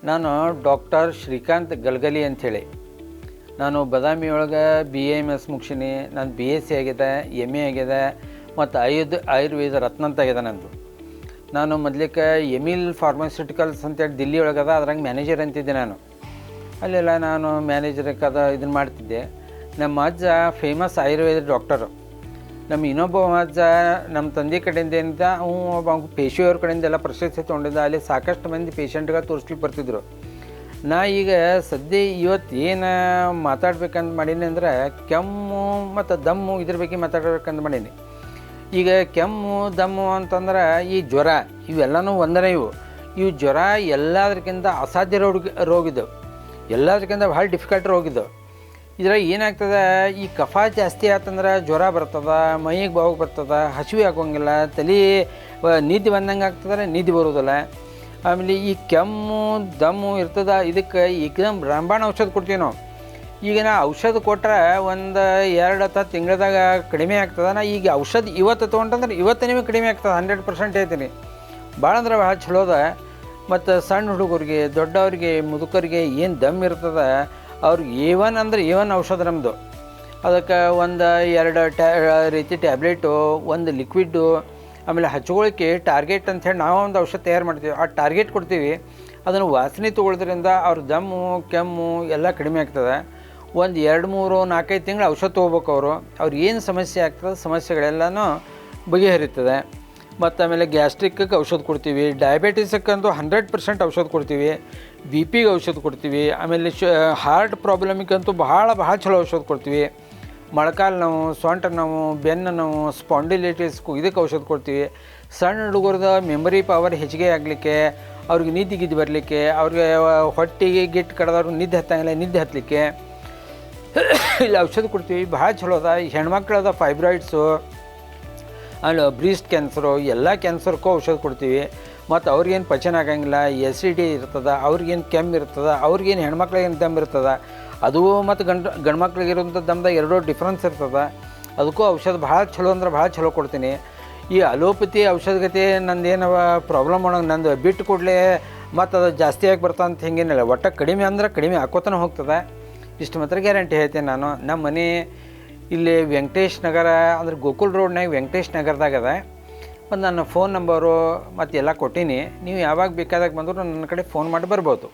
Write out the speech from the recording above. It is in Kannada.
ನಾನು ಡಾಕ್ಟರ್ ಶ್ರೀಕಾಂತ್ ಗಲ್ಗಲಿ ಅಂಥೇಳಿ. ನಾನು ಬದಾಮಿ ಒಳಗೆ BAMS ಮುಗಿಸೀನಿ. ನಾನು BSc ಆಗಿದೆ, MA ಆಗಿದೆ ಮತ್ತು ಆಯುರ್ವೇದ ರತ್ನ ಅಂತ ಆಗಿದೆ ನಂದು. ನಾನು ಮೊದಲಿಕ್ಕೆ ಎಮಿಲ್ ಫಾರ್ಮಾಸ್ಯೂಟಿಕಲ್ಸ್ ಅಂತೇಳಿ ದಿಲ್ಲಿ ಒಳಗದ, ಅದ್ರಾಗ ಮ್ಯಾನೇಜರ್ ಅಂತಿದ್ದೆ ನಾನು. ಅಲ್ಲೆಲ್ಲ ನಾನು ಮ್ಯಾನೇಜರ್ಗೆ ಇದನ್ನು ಮಾಡ್ತಿದ್ದೆ. ನಮ್ಮ ಅಜ್ಜ ಫೇಮಸ್ ಆಯುರ್ವೇದ ಡಾಕ್ಟರು. ನಮ್ಮ ಇನ್ನೊಬ್ಬ ಅಜ್ಜ ನಮ್ಮ ತಂದೆ ಕಡೆಯಿಂದ ಏನಿದ್ದ, ಅವ್ನು ಪೇಶಿಯವ್ರ ಕಡೆಯಿಂದ ಎಲ್ಲ ಪ್ರಶಸ್ತಿ ತೊಗೊಂಡಿದ್ದ. ಅಲ್ಲಿ ಸಾಕಷ್ಟು ಮಂದಿ ಪೇಷಂಟ್ಗೆ ತೋರಿಸ್ಲಿಕ್ಕೆ ಬರ್ತಿದ್ರು. ನಾ ಈಗ ಸದ್ಯ ಇವತ್ತು ಏನು ಮಾತಾಡ್ಬೇಕಂತ ಮಾಡೀನಿ ಅಂದ್ರೆ ಕೆಮ್ಮು ಮತ್ತು ದಮ್ಮು ಇದ್ರ ಬಗ್ಗೆ ಮಾತಾಡ್ಬೇಕಂತ ಮಾಡೀನಿ. ಈಗ ಕೆಮ್ಮು ದಮ್ಮು ಅಂತಂದ್ರೆ ಈ ಜ್ವರ ಇವೆಲ್ಲನೂ ಒಂದನೇ. ಇವು ಜ್ವರ ಎಲ್ಲದಕ್ಕಿಂತ ಅಸಾಧ್ಯ ರೋಗಿದ್ದವು, ಎಲ್ಲದಕ್ಕಿಂತ ಭಾಳ ಡಿಫಿಕಲ್ಟ್ ರೋಗಿದ್ದವು. ಇದ್ರಾಗ ಏನಾಗ್ತದೆ, ಈ ಕಫ ಜಾಸ್ತಿ ಆತಂದ್ರೆ ಜ್ವರ ಬರ್ತದೆ, ಮೈಗೆ ಬಾವು ಬರ್ತದೆ, ಹಸಿವೆ ಆಗೋಂಗಿಲ್ಲ, ತಲೆ ನಿದ್ದೆ ಬಂದಂಗೆ ಆಗ್ತದ್ರೆ ನಿದ್ದೆ ಬರೋದಿಲ್ಲ. ಆಮೇಲೆ ಈ ಕೆಮ್ಮು ದಮ್ಮು ಇರ್ತದೆ, ಇದಕ್ಕೆ ಏಕದಮ್ ರಾಮಬಾಣ ಔಷಧ ಕೊಡ್ತೀವಿ ನಾವು. ಈಗ ನಾ ಔಷಧ ಕೊಟ್ಟರೆ ಒಂದು 2 ತಿಂಗಳದಾಗ ಕಡಿಮೆ ಆಗ್ತದೆ. ನಾ ಈಗ ಔಷಧ ಇವತ್ತು ತೊಗೊಂಡ್ರೆ ಇವತ್ತು ನಿಮಗೆ ಕಡಿಮೆ ಆಗ್ತದೆ, 100% ಹೇಳ್ತೀನಿ. ಭಾಳ ಅಂದ್ರೆ ಭಾಳ ಚಲೋ ಅದ. ಮತ್ತು ಸಣ್ಣ ಹುಡುಗರಿಗೆ, ದೊಡ್ಡವ್ರಿಗೆ, ಮುದುಕರಿಗೆ ಏನು ದಮ್ ಇರ್ತದೆ ಅವ್ರಿಗೆ A1 ಅಂದ್ರೆ A1 ಔಷಧ ನಮ್ಮದು. ಅದಕ್ಕೆ ಒಂದು 2 ರೀತಿ ಟ್ಯಾಬ್ಲೆಟು, ಒಂದು ಲಿಕ್ವಿಡ್ಡು, ಆಮೇಲೆ ಹಚ್ಕೊಳ್ಳಿಕ್ಕೆ ಟಾರ್ಗೆಟ್ ಅಂಥೇಳಿ ನಾವು ಒಂದು ಔಷಧ ತಯಾರು ಮಾಡ್ತೀವಿ. ಆ ಟಾರ್ಗೆಟ್ ಕೊಡ್ತೀವಿ. ಅದನ್ನು ವಾಸನೆ ತೊಗೊಳ್ಳೋದ್ರಿಂದ ಅವ್ರ ದಮ್ಮು ಕೆಮ್ಮು ಎಲ್ಲ ಕಡಿಮೆ ಆಗ್ತದೆ. ಒಂದು 2, 3, 4, 5 ತಿಂಗಳು ಔಷಧ ತೊಗೋಬೇಕು. ಅವ್ರಿಗೆ ಏನು ಸಮಸ್ಯೆ ಆಗ್ತದೆ ಸಮಸ್ಯೆಗಳೆಲ್ಲನೂ ಬಗೆಹರಿತದೆ. ಮತ್ತು ಆಮೇಲೆ ಗ್ಯಾಸ್ಟ್ರಿಕ್ಗೆ ಔಷಧ ಕೊಡ್ತೀವಿ, ಡಯಾಬಿಟಿಸಕ್ಕಂತೂ 100% ಔಷಧ ಕೊಡ್ತೀವಿ, BP ಔಷಧ ಕೊಡ್ತೀವಿ. ಆಮೇಲೆ ಹಾರ್ಟ್ ಪ್ರಾಬ್ಲಮಿಗಂತೂ ಭಾಳ ಚಲೋ ಔಷಧ ಕೊಡ್ತೀವಿ. ಮೊಳಕಾಲು ನೋವು, ಸೊಂಟ ನೋವು, ಬೆನ್ನು ನೋವು, ಸ್ಪಾಂಡಿಲೈಟಿಸ್ಗೂ ಇದಕ್ಕೆ ಔಷಧ ಕೊಡ್ತೀವಿ. ಸಣ್ಣ ಹುಡುಗರದ ಮೆಮೊರಿ ಪವರ್ ಹೆಚ್ಚಿಗೆ ಆಗಲಿಕ್ಕೆ, ಅವ್ರಿಗೆ ನಿದ್ದೆ ಬರಲಿಕ್ಕೆ, ಅವ್ರಿಗೆ ಹೊಟ್ಟೆಗೆ ಗಿಟ್ಟು ಕಡ್ದವ್ರಿಗೆ ನಿದ್ದೆ ಹತ್ತಂಗಿಲ್ಲ, ನಿದ್ದೆ ಹತ್ತಲಿಕ್ಕೆ ಇಲ್ಲಿ ಔಷಧ ಕೊಡ್ತೀವಿ. ಭಾಳ ಚಲೋ ಅದ. ಹೆಣ್ಮಕ್ಳದ ಫೈಬ್ರಾಯ್ಡ್ಸು, ಆಮೇಲೆ ಬ್ರೀಸ್ಟ್ ಕ್ಯಾನ್ಸರು, ಎಲ್ಲ ಕ್ಯಾನ್ಸರ್ಗೂ ಔಷಧ ಕೊಡ್ತೀವಿ. ಮತ್ತು ಅವ್ರಿಗೇನು ಪಚನ ಆಗಂಗಿಲ್ಲ, SCD ಇರ್ತದೆ, ಅವ್ರಿಗೇನು ಕೆಮ್ಮು ಇರ್ತದೆ, ಅವ್ರಿಗೇನು ಹೆಣ್ಮಕ್ಳಿಗೇನು ದಮ್ ಇರ್ತದೆ, ಅದು ಮತ್ತು ಗಂಡು ಮಕ್ಳಿಗಿರೋಂಥ ದಮ್ದಾಗ 2 ಡಿಫ್ರೆನ್ಸ್ ಇರ್ತದೆ. ಅದಕ್ಕೂ ಔಷಧ ಭಾಳ ಚಲೋ ಅಂದ್ರೆ ಭಾಳ ಚಲೋ ಕೊಡ್ತೀನಿ. ಈ ಅಲೋಪತಿ ಔಷಧಗತಿ ನಂದೇನವ ಪ್ರಾಬ್ಲಮ್ ಒಳಗೆ ನಂದು ಬಿಟ್ಟು ಕೂಡಲೇ ಮತ್ತು ಅದು ಜಾಸ್ತಿ ಆಗಿ ಬರ್ತದೆ ಅಂತ ಹಿಂಗೇನಿಲ್ಲ. ಒಟ್ಟು ಕಡಿಮೆ ಅಂದ್ರೆ ಕಡಿಮೆ ಹಾಕೋತನ ಹೋಗ್ತದೆ. ಇಷ್ಟು ಮಾತ್ರ ಗ್ಯಾರಂಟಿ ಹೇಳ್ತೀನಿ ನಾನು. ನಮ್ಮ ಮನೆ ಇಲ್ಲಿ ವೆಂಕಟೇಶ್ ನಗರ ಅಂದ್ರೆ ಗೋಕುಲ್ ರೋಡ್ನಾಗ ವೆಂಕಟೇಶ್ ನಗರದಾಗದ. ಮತ್ತು ನನ್ನ ಫೋನ್ ನಂಬರು ಮತ್ತು ಎಲ್ಲ ಕೊಟ್ಟೀನಿ. ನೀವು ಯಾವಾಗ ಬೇಕಾದಾಗ ಬಂದರೂ ನನ್ನ ಕಡೆ ಫೋನ್ ಮಾಡಿ ಬರ್ಬೋದು.